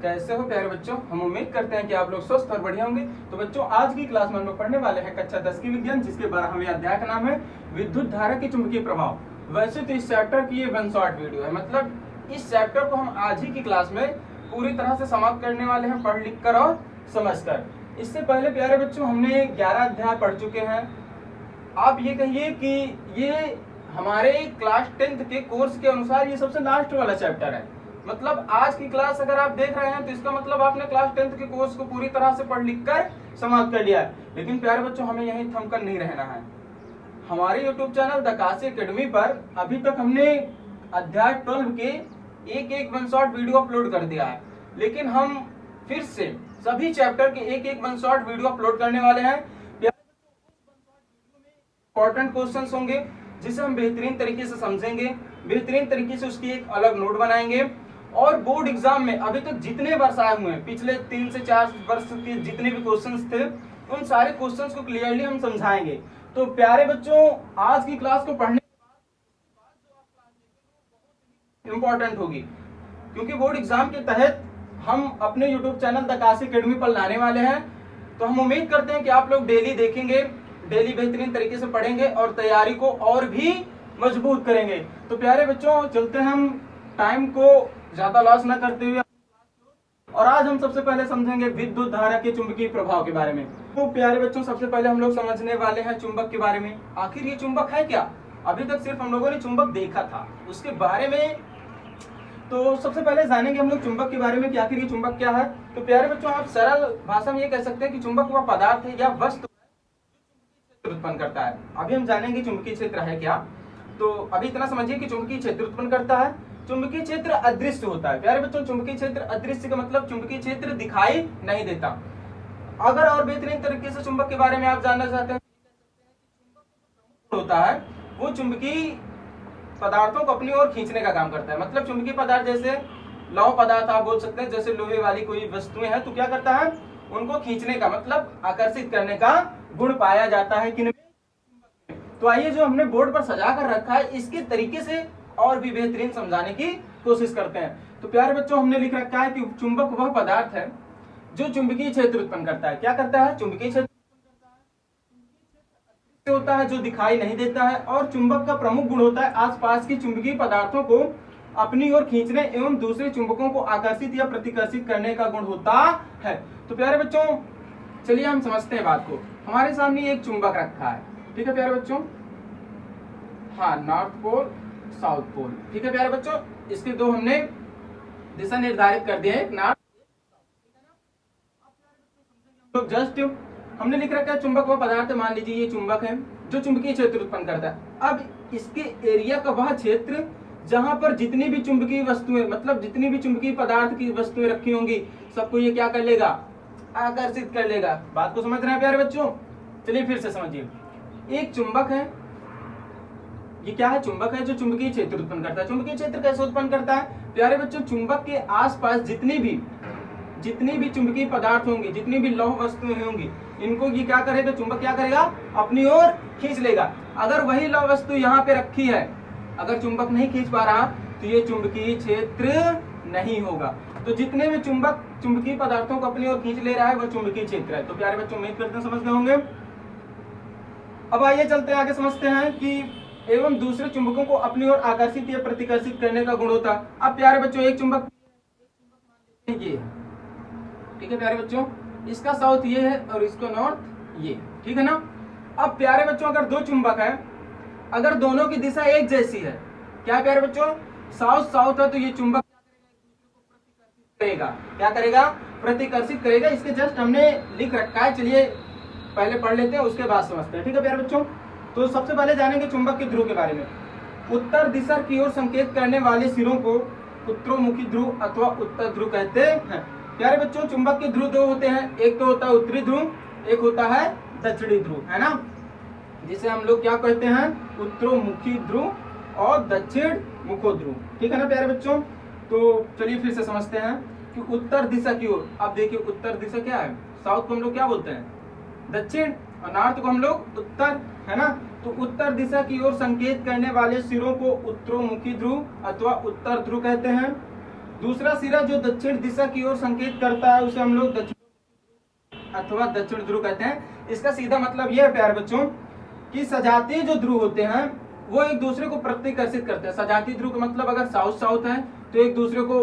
कैसे हो प्यारे बच्चों। हम उम्मीद करते हैं कि आप लोग स्वस्थ और बढ़िया होंगे। तो बच्चों, आज की क्लास में हम लोग पढ़ने वाले हैं कक्षा 10 की विज्ञान, जिसके 12वें अध्याय का नाम है विद्युत धारा के चुंबकीय प्रभाव। वैसे तो इस चैप्टर की ये 1 शॉर्ट वीडियो है, मतलब इस चैप्टर को हम आज ही की क्लास में पूरी तरह से समाप्त करने वाले हैं, पढ़ लिख कर और समझ कर। इससे पहले प्यारे बच्चों, हमने 11 अध्याय पढ़ चुके हैं। आप ये कहिए कि ये हमारे क्लास 10th के कोर्स के अनुसार ये सबसे लास्ट वाला चैप्टर है। मतलब आज की क्लास अगर आप देख रहे हैं तो इसका मतलब आपने क्लास 10th के कोर्स को पूरी तरह से पढ़ लिख कर समाप्त कर लिया है। लेकिन प्यारे बच्चों, हमें यहीं थमकर नहीं रहना है। हमारे YouTube channel the Kashi academy पर अभी तक हमने अध्याय 12 के एक 1 शॉर्ट वीडियो अपलोड कर दिया है, लेकिन हम फिर से सभी चैप्टर के एक 1 शॉर्ट वीडियो अपलोड करने वाले हैं। इंपॉर्टेंट क्वेश्चंस होंगे जिसे हम बेहतरीन तरीके से समझेंगे, बेहतरीन तरीके से उसकी एक अलग नोट बनाएंगे। और बोर्ड एग्जाम में अभी तक जितने वर्ष आए हुए हैं, पिछले 3 से 4 वर्ष के जितने भी क्वेश्चंस थे, उन सारे क्वेश्चंस को क्लियरली हम समझाएंगे। तो प्यारे बच्चों, आज की क्लास को पढ़ने के बाद जो आप क्लास देखेंगे इंपॉर्टेंट होगी, क्योंकि बोर्ड एग्जाम के तहत हम अपने YouTube channel the Kashi academy पर लाने वाले हैं। तो हम उम्मीद करते हैं कि आप लोग डेली देखेंगे, डेली बेहतरीन तरीके से पढ़ेंगे और तैयारी को और भी मजबूत करेंगे। तो प्यारे बच्चों, चलते हैं हम टाइम को ज्यादा लॉस न करते हुए, और आज हम सबसे पहले समझेंगे विद्युत धारा के चुंबकीय प्रभाव के बारे में। तो प्यारे बच्चों, सबसे पहले हम लोग समझने वाले हैं चुंबक के बारे में। आखिर ये चुंबक है क्या? अभी तक सिर्फ हम लोगों ने चुंबक देखा था, उसके बारे में तो सबसे पहले जानेंगे हम लोग चुंबक के बारे में कि आखिर ये चुंबक क्या है। तो प्यारे बच्चों, आप सरल भाषा में ये कह सकते हैं कि चुंबक वह पदार्थ है या वस्तु उत्पन्न करता है। अभी हम जानेंगे चुंबकीय क्षेत्र है क्या। तो अभी इतना समझिए कि चुंबकीय क्षेत्र उत्पन्न करता है। चुंबकीय क्षेत्र अदृश्य होता है। प्यारे बच्चों, चुंबकीय क्षेत्र अदृश्य का मतलब चुंबकीय क्षेत्र दिखाई नहीं देता। अगर और बेहतरीन तरीके से चुंबक के बारे में आप जानना चाहते हैं, होता है वो चुंबकीय पदार्थों को अपनी ओर खींचने का काम करता है। मतलब चुंबकीय पदार्थ जैसे लौह पदार्थ आप बोल सकते हैं, जैसे लोहे वाली कोई वस्तुएं हैं, तो क्या करता है उनको खींचने का मतलब आकर्षित करने का गुण पाया जाता है किनमें? तो आइए, जो हमने बोर्ड पर सजा कर रखा है, इसके तरीके से और भी बेहतरीन समझाने की कोशिश करते हैं। तो प्यारे बच्चों, हमने लिख रखा है कि चुंबक वह पदार्थ है जो चुंबकीय क्षेत्र उत्पन्न करता है। क्या करता है? चुंबकीय क्षेत्र होता है जो दिखाई नहीं देता है, और चुंबक का प्रमुख गुण होता है आसपास की चुंबकीय पदार्थों को अपनी ओर खींचने एवं दूसरे चुंबकों को आकर्षित या प्रतिकर्षित करने का गुण होता है। तो प्यारे बच्चों, चलिए हम समझते हैं बात को। हमारे सामने एक चुंबक रखा है, ठीक है प्यारे बच्चों। हाँ, नॉर्थ पोल साउथ पोल, ठीक है प्यारे बच्चों। इसके दो हमने दिशा निर्धारित कर दिए, नॉर्थ तो जस्ट हमने लिख रखा है चुंबक वह पदार्थ, मान लीजिए ये चुंबक है जो चुंबकीय क्षेत्र उत्पन्न करता है। अब इसके एरिया का वह क्षेत्र जहां पर जितनी भी चुंबकीय वस्तुएं, मतलब जितनी भी चुंबकीय पदार्थ की वस्तुएं रखी होंगी, सबको ये क्या कर लेगा? आकर्षित कर लेगा। बात को समझ रहे हैं प्यारे बच्चों? चलिए फिर से समझिए। एक चुंबक है, ये क्या है? चुंबक है जो चुंबकीय क्षेत्र उत्पन्न करता है। चुंबकीय क्षेत्र कैसे उत्पन्न करता है? प्यारे बच्चों, चुंबक के आसपास जितनी भी चुंबकीय पदार्थ होंगे, जितनी भी लौह वस्तुएं होंगी, इनको ये क्या करेगा? चुंबक क्या करेगा? अपनी ओर खींच लेगा। अगर वही लौह वस्तु यहाँ पे रखी है, अगर चुंबक नहीं खींच पा रहा, तो ये चुंबकीय क्षेत्र नहीं होगा। तो जितने भी चुंबकीय पदार्थों को अपनी ओर खींच ले रहा है, वह चुंबकीय क्षेत्र है। तो प्यारे बच्चों, उम्मीद करते हैं समझ गए होंगे। अब आइए चलते हैं आगे, समझते हैं कि एवं दूसरे चुंबकों को अपनी ओर आकर्षित या प्रतिकर्षित करने का गुण होता है। अब प्यारे बच्चों, एक चुंबक ये, ठीक है प्यारे बच्चों, इसका साउथ ये है और इसका नॉर्थ ये, ठीक है ना। अब प्यारे बच्चों, अगर दो चुंबक है, अगर दोनों की दिशा एक जैसी है, क्या प्यारे बच्चों? साउथ है, तो ये चुंबक करेगा, क्या करेगा? प्रतिकर्षित करेगा। इसके जस्ट हमने लिख रखा है, चलिए पहले पढ़ लेते हैं, उसके बाद समझते हैं, ठीक है प्यारे बच्चों। तो सबसे पहले जानेंगे चुंबक के ध्रुव के बारे में। उत्तर दिशा की ओर संकेत करने वाले सिरों को उत्तरोन्मुखी ध्रुव अथवा उत्तर ध्रुव कहते हैं। प्यारे बच्चों, चुंबक के ध्रुव दो होते हैं, एक तो होता है उत्तरी ध्रुव, एक होता है दक्षिणी ध्रुव, है ना, जिसे हम लोग क्या कहते हैं? उत्तरोन्मुखी ध्रुव और दक्षिण मुखो ध्रुव, ठीक है ना प्यारे बच्चों। तो चलिए फिर से समझते हैं कि उत्तर दिशा की ओर, अब देखिए उत्तर दिशा क्या है? साउथ को हम लोग क्या बोलते हैं? दक्षिण, और नॉर्थ को हम लोग उत्तर, है ना। तो उत्तर दिशा की ओर संकेत करने वाले सिरों को उत्तरोन्मुखी ध्रुव अथवा उत्तर ध्रुव कहते हैं। दूसरा सिरा जो दक्षिण दिशा की ओर संकेत करता है उसे हम लोग दक्षिण अथवा दक्षिण ध्रुव कहते हैं। इसका सीधा मतलब यह है प्यारे बच्चों कि सजातीय जो ध्रुव होते हैं वो एक दूसरे को प्रतिकर्षित करते हैं। सजातीय ध्रुव का मतलब अगर साउथ साउथ है तो एक दूसरे को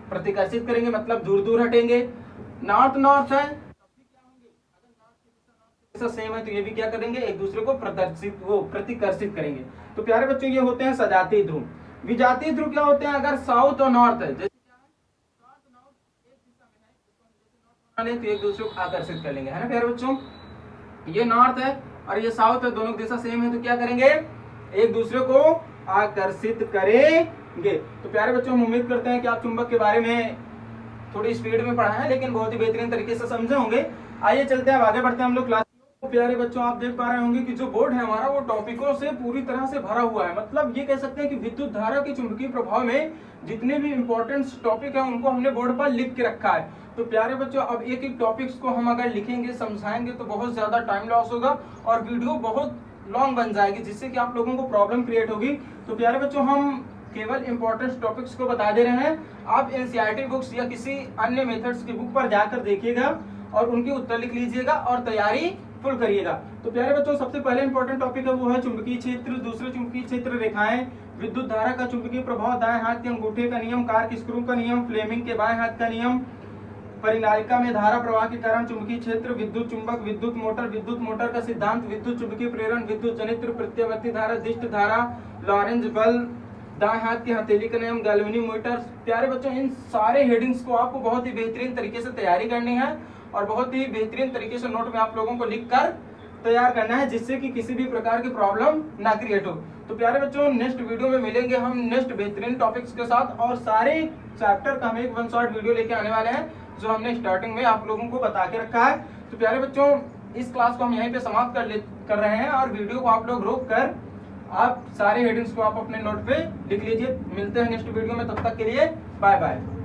प्रतिकर्षित करेंगे, मतलब दूर दूर हटेंगे। नॉर्थ नॉर्थ है सेम है तो ये भी क्या करेंगे, एक दूसरे को प्रतिकर्षित करेंगे। तो प्यारे बच्चों ये होते हैं सजातीय ध्रुव। विजातीय ध्रुव क्या होते हैं, अगर साउथ और नॉर्थ है, जैसे तो एक दूसरे को आकर्षित कर लेंगे, है ना प्यारे बच्चों। ये नॉर्थ है और ये साउथ है, दोनों की दिशा सेम है तो क्या करेंगे, एक दूसरे को आकर्षित करेंगे। तो प्यारे बच्चों हम उम्मीद करते हैं कि आप चुंबक के बारे में थोड़ी स्पीड में पढ़ा है लेकिन बहुत ही बेहतरीन तरीके से समझे होंगे। आइए चलते हैं, आगे बढ़ते हैं हम लोग क्लास। तो प्यारे बच्चों आप देख पा रहे होंगे कि जो बोर्ड है हमारा वो टॉपिकों से पूरी तरह से भरा हुआ है। मतलब ये कह सकते हैं कि विद्युत धारा के चुंबकीय प्रभाव में जितने भी इंपॉर्टेंट टॉपिक है उनको हमने बोर्ड पर लिख के रखा है। तो प्यारे बच्चों अब एक एक टॉपिक्स को हम अगर लिखेंगे समझाएंगे तो बहुत ज्यादा टाइम लॉस होगा और वीडियो बहुत लॉन्ग बन जाएगी, जिससे कि आप लोगों को प्रॉब्लम क्रिएट होगी। तो प्यारे बच्चों हम केवल इंपॉर्टेंट टॉपिक्स को बता दे रहे हैं। आप एनसीईआरटी बुक्स या किसी अन्य मेथड्स की बुक पर जाकर देखिएगा और उनके उत्तर लिख लीजिएगा और तैयारी फुल करिएगा। तो प्यारे बच्चों सबसे पहले इंपॉर्टेंट टॉपिक है वो है चुंबकीय क्षेत्र, दूसरे चुंबकीय क्षेत्र रेखाएं, विद्युत धारा का चुंबकीय प्रभाव, दाएं हाथ के अंगूठे का नियम, कार्क स्क्रू का नियम, फ्लेमिंग के बाएं हाथ का नियम, परिनालिका में धारा प्रवाह के कारण चुंबकीय क्षेत्र, विद्युत चुंबक, विद्युत मोटर का सिद्धांत, विद्युत चुंबकीय प्रेरण, विद्युत जनित्र, प्रत्यावर्ती धारा, दिष्ट धारा, लॉरेंज बल, दाएं हाथ की हथेली का नियम, गैल्वेनोमीटर। प्यारे बच्चों इन सारे हेडिंग्स को आपको बहुत ही बेहतरीन तरीके से तैयारी करनी है और बहुत ही बेहतरीन तरीके से नोट में आप लोगों को लिखकर तैयार करना है, जिससे कि किसी भी प्रकार की प्रॉब्लम ना क्रिएट हो। तो प्यारे बच्चों नेक्स्ट वीडियो में मिलेंगे हम नेक्स्ट बेहतरीन टॉपिक्स के साथ और सारे चैप्टर का हम एक वन शॉट वीडियो लेके आने वाले हैं जो हमने स्टार्टिंग में आप लोगों को बता के रखा है। तो प्यारे बच्चों इस क्लास को हम यहीं पे समाप्त कर रहे हैं और वीडियो को आप लोग रोक कर आप सारे हेडिंग्स को आप अपने नोट पे लिख लीजिए। मिलते हैं नेक्स्ट वीडियो में, तब तक के लिए बाय बाय।